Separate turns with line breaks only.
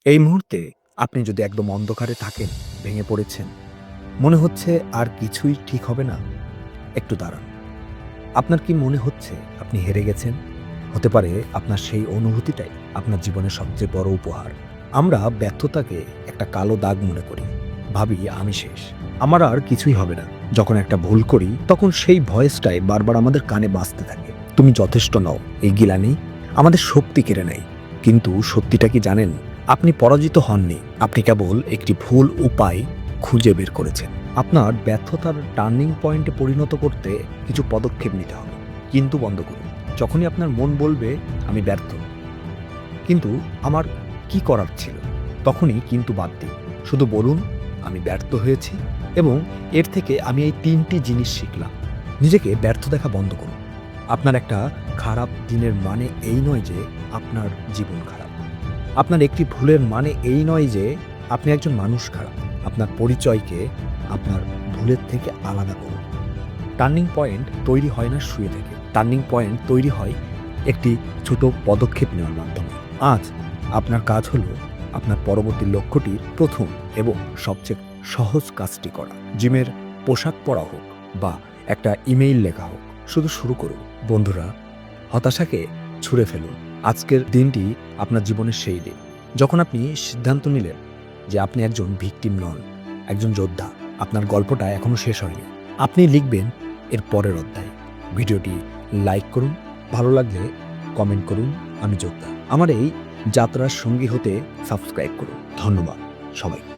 এই মুহূর্তে আপনি যদি একদম অন্ধকারে থাকেন, ভেঙে পড়েছেন, মনে হচ্ছে আর কিছুই ঠিক হবে না, একটু দাঁড়ান। আপনার কি মনে হচ্ছে আপনি হেরে গেছেন? হতে পারে আপনার সেই অনুভূতিটাই আপনার জীবনের সবচেয়ে বড় উপহার। আমরা ব্যর্থতাকে একটা কালো দাগ মনে করি। ভাবি আমি শেষ। আমার আর কিছুই হবে না। যখন একটা ভুল করি তখন সেই ভয়েসটাই বারবার আমাদের কানে বাজতে থাকে। তুমি যথেষ্ট নও, এই গিলানি আমাদের শক্তি কেড়ে নেয়। কিন্তু সত্যিটা কি জানেন? আপনি পরাজিত হননি। আপনি কেবল একটি ভুল উপায় খুঁজে বের করেছেন। আপনার ব্যর্থতার টার্নিং পয়েন্টে পরিণত করতে কিছু পদক্ষেপ নিতে হবে। কিন্তু বন্ধ করুন। যখনই আপনার মন বলবে আমি ব্যর্থ, কিন্তু আমার কি করার ছিল, তখনই কিন্তু বাদ দিন। শুধু বলুন আমি ব্যর্থ হয়েছি এবং এর থেকে আমি এই ৩টি জিনিস শিখলাম। নিজেকে ব্যর্থ দেখা বন্ধ করুন। আপনার একটা খারাপ দিনের মানে এই নয় যে আপনার জীবন খারাপ। আপনার একটি ভুলের মানে এই নয় যে আপনি একজন মানুষ খারাপ। আপনার পরিচয়কে আপনার ভুলের থেকে আলাদা করুন। টার্নিং পয়েন্ট তৈরি হয় না শুয়ে থেকে। টার্নিং পয়েন্ট তৈরি হয় একটি ছোট পদক্ষেপ নেওয়ার মাধ্যমে। আজ আপনার কাজ হলো আপনার পরবর্তী লক্ষ্যটির প্রথম এবং সবচেয়ে সহজ কাজটি করা। জিমের পোশাক পরা হোক বা একটা ইমেইল লেখা হোক, শুধু শুরু করুন। বন্ধুরা, হতাশাকে ছুঁড়ে ফেলুন। আজকের দিনটি আপনার জীবনের সেই দিন যখন আপনি সিদ্ধান্ত নিলেন যে আপনি একজন ভিকটিম নন, একজন যোদ্ধা। আপনার গল্পটা এখনো শেষ হয়নি। আপনি লিখবেন এর পরের অধ্যায়। ভিডিওটি লাইক করুন, ভালো লাগলে কমেন্ট করুন আমি যোদ্ধা। আমার এই যাত্রার সঙ্গী হতে সাবস্ক্রাইব করুন। ধন্যবাদ সবাই।